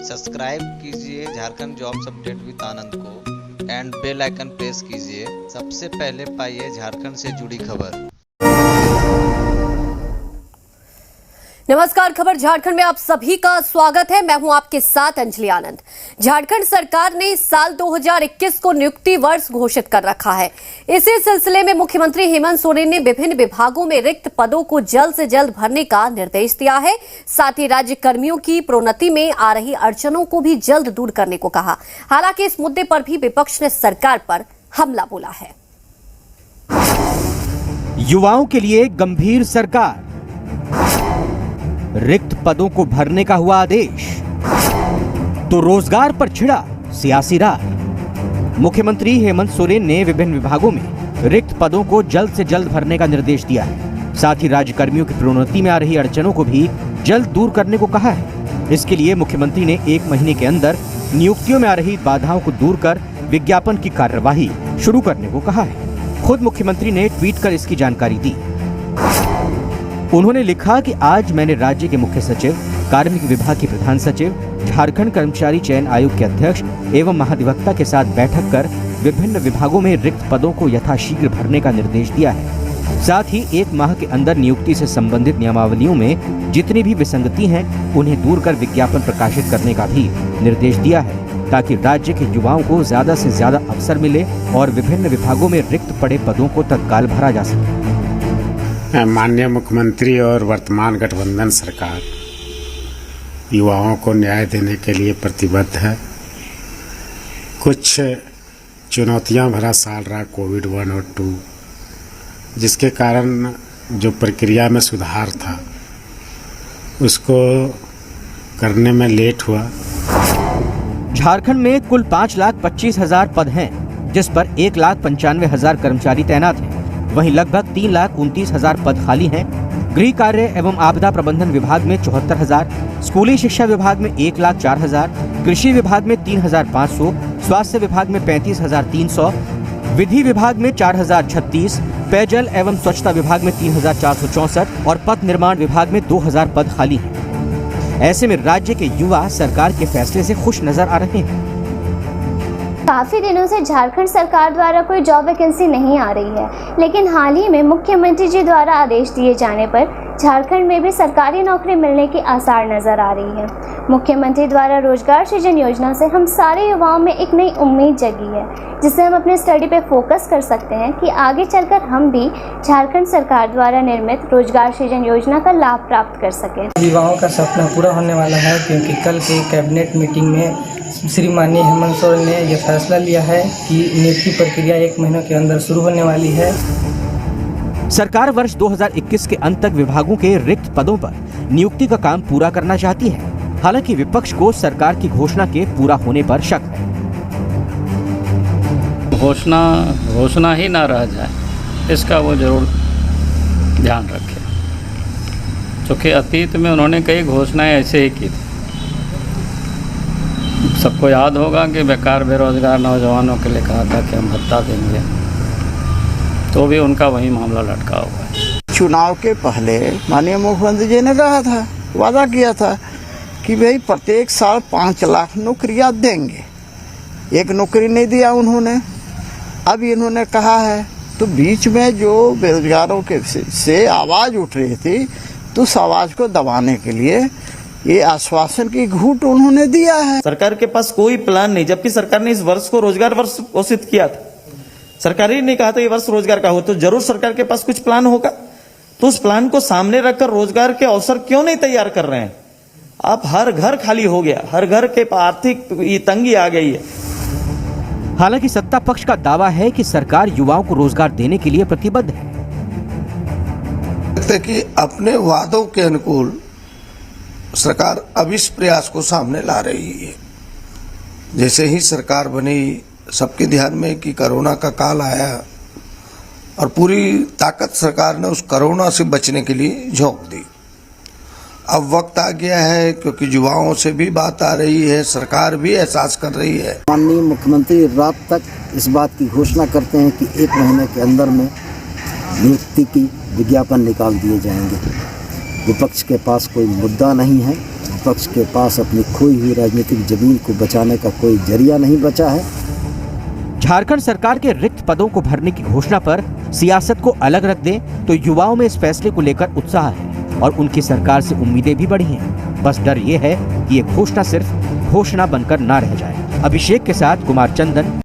Subscribe कीजिए Jharkhand jobs update with आनंद को and bell icon press कीजिए। सबसे पहले पाइए झारखंड से जुड़ी खबर। नमस्कार, खबर झारखंड में आप सभी का स्वागत है। मैं हूं आपके साथ अंजलि आनंद। झारखंड सरकार ने साल 2021 को नियुक्ति वर्ष घोषित कर रखा है। इसी सिलसिले में मुख्यमंत्री हेमंत सोरेन ने विभिन्न विभागों में रिक्त पदों को जल्द से जल्द भरने का निर्देश दिया है। साथ ही राज्य कर्मियों की प्रोन्नति में आ रही अड़चनों को भी जल्द दूर करने को कहा। हालांकि इस मुद्दे पर भी विपक्ष ने सरकार पर हमला बोला है। युवाओं के लिए गंभीर सरकार, रिक्त पदों को भरने का हुआ आदेश, तो रोजगार पर छिड़ा सियासी राह। मुख्यमंत्री हेमंत सोरेन ने विभिन्न विभागों में रिक्त पदों को जल्द से जल्द भरने का निर्देश दिया है। साथ ही राज्य कर्मियों की प्रोन्नति में आ रही अड़चनों को भी जल्द दूर करने को कहा है। इसके लिए मुख्यमंत्री ने 1 महीने के अंदर नियुक्तियों में आ रही बाधाओं को दूर कर विज्ञापन की कार्यवाही शुरू करने को कहा है। खुद मुख्यमंत्री ने ट्वीट कर इसकी जानकारी दी। उन्होंने लिखा कि आज मैंने राज्य के मुख्य सचिव, कार्मिक विभाग के प्रधान सचिव, झारखंड कर्मचारी चयन आयोग के अध्यक्ष एवं महाधिवक्ता के साथ बैठक कर विभिन्न विभागों में रिक्त पदों को यथाशीघ्र भरने का निर्देश दिया है। साथ ही 1 माह के अंदर नियुक्ति से संबंधित नियमावलियों में जितनी भी विसंगति हैं, उन्हें दूर कर विज्ञापन प्रकाशित करने का भी निर्देश दिया है, ताकि राज्य के युवाओं को ज्यादा से ज्यादा अवसर मिले और विभिन्न विभागों में रिक्त पड़े पदों को तत्काल भरा जा सके। माननीय मुख्यमंत्री और वर्तमान गठबंधन सरकार युवाओं को न्याय देने के लिए प्रतिबद्ध है। कुछ चुनौतियां भरा साल रहा कोविड 1 और 2, जिसके कारण जो प्रक्रिया में सुधार था उसको करने में लेट हुआ। झारखंड में कुल 5,25,000 पद हैं, जिस पर 1,95,000 कर्मचारी तैनात हैं। वहीं लगभग 3,29,000 पद खाली हैं। गृह कार्य एवं आपदा प्रबंधन विभाग में 74,000, स्कूली शिक्षा विभाग में 1,04,000, कृषि विभाग में 3,500, स्वास्थ्य विभाग में 35,300, विधि विभाग में 4,036, पेयजल एवं स्वच्छता विभाग में 3,464 और पथ निर्माण विभाग में 2,000 पद खाली हैं। ऐसे में राज्य के युवा सरकार के फैसले से खुश नजर आ रहे हैं। काफ़ी दिनों से झारखंड सरकार द्वारा कोई जॉब वैकेंसी नहीं आ रही है, लेकिन हाल ही में मुख्यमंत्री जी द्वारा आदेश दिए जाने पर झारखंड में भी सरकारी नौकरी मिलने की आसार नज़र आ रही है। मुख्यमंत्री द्वारा रोजगार सृजन योजना से हम सारे युवाओं में एक नई उम्मीद जगी है, जिससे हम अपने स्टडी पे फोकस कर सकते हैं कि आगे चलकर हम भी झारखंड सरकार द्वारा निर्मित रोजगार सृजन योजना का लाभ प्राप्त कर सकें। युवाओं का सपना पूरा होने वाला है, क्योंकि कल के कैबिनेट मीटिंग में श्री माननीय हेमंत सोरेन ने यह फैसला लिया है कि नियुक्ति प्रक्रिया 1 महीने के अंदर शुरू होने वाली है। सरकार वर्ष 2021 के अंत तक विभागों के रिक्त पदों पर नियुक्ति का काम पूरा करना चाहती है। हालांकि विपक्ष को सरकार की घोषणा के पूरा होने पर शक है। घोषणा ही ना रह जाए, इसका वो जरूर ध्यान रखें, क्योंकि अतीत में उन्होंने कई घोषणाएं ऐसे ही की थी। सबको याद होगा कि बेकार बेरोजगार नौजवानों के लिए कहा था कि हम भत्ता देंगे, तो भी उनका वही मामला लटका हुआ है। चुनाव के पहले माननीय मुख्यमंत्री जी ने कहा था, वादा किया था कि भाई प्रत्येक साल 5 लाख नौकरियां देंगे। एक नौकरी नहीं दिया उन्होंने। अब इन्होंने कहा है, तो बीच में जो बेरोजगारों के से आवाज़ उठ रही थी, तो उस आवाज़ को दबाने के लिए ये आश्वासन की घूंट उन्होंने दिया है। सरकार के पास कोई प्लान नहीं, जबकि सरकार ने इस वर्ष को रोजगार वर्ष घोषित किया था। सरकार ही ने कहा था ये वर्ष रोजगार का हो, तो जरूर सरकार के पास कुछ प्लान होगा। तो उस प्लान को सामने रखकर रोजगार के अवसर क्यों नहीं तैयार कर रहे हैं? अब हर घर खाली हो गया, हर घर के आर्थिक तंगी आ गई है। हालांकि सत्ता पक्ष का दावा है कि सरकार युवाओं को रोजगार देने के लिए प्रतिबद्ध है। कि अपने वादों के अनुकूल सरकार अब इस प्रयास को सामने ला रही है। जैसे ही सरकार बनी, सबके ध्यान में कि कोरोना का काल आया और पूरी ताकत सरकार ने उस कोरोना से बचने के लिए झोंक दी। अब वक्त आ गया है, क्योंकि युवाओं से भी बात आ रही है, सरकार भी एहसास कर रही है। माननीय मुख्यमंत्री रात तक इस बात की घोषणा करते हैं कि 1 महीने के अंदर में नियुक्ति की विज्ञापन निकाल दिए जाएंगे। विपक्ष के पास कोई मुद्दा नहीं है, विपक्ष के पास अपनी खोई हुई राजनीतिक जमीन को बचाने का कोई जरिया नहीं बचा है। झारखंड सरकार के रिक्त पदों को भरने की घोषणा पर सियासत को अलग रख दें तो युवाओं में इस फैसले को लेकर उत्साह है और उनकी सरकार से उम्मीदें भी बढ़ी हैं। बस डर ये है कि ये घोषणा सिर्फ घोषणा बनकर ना रह जाए। अभिषेक के साथ कुमार चंदन,